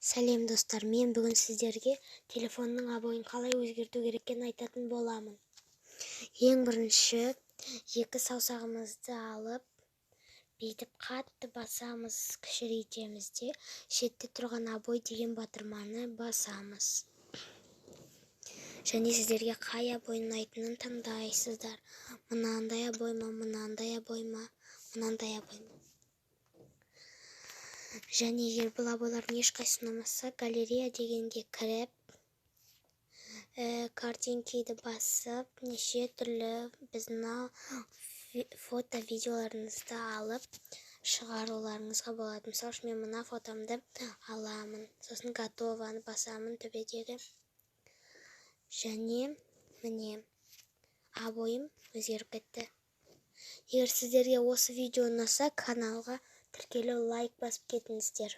Сәлем достар, мен бүгін сіздерге телефонның абойын қалай өзгерту кереккен айтатын боламын. Ең бірінші, екі саусағымызды алып, бүйтіп қатты басамыз, кішірейтемізде, шетте тұрған абой деген батырманы басамыз. Және сіздерге қай абойын ұнайтынын таңдайсыздар. Мынандай абой ма, мынандай абой ма, мынандай абой ма. Және егер бұл абойлардың ешқайсысы ұнамаса, галерея дегенге кіріп, картинкиді басып, неше түрлі біздің фото-видеоларыңызды алып шығаруларыңызға болады. Мысалы үшін мен мына фотомды аламын, сосын готованы басамын төбедегі. Және міне абойым өзгеріп кетті. Егер сіздерге осы видео ұнаса, каналға тіркелу, лайк басып кетіңіздер.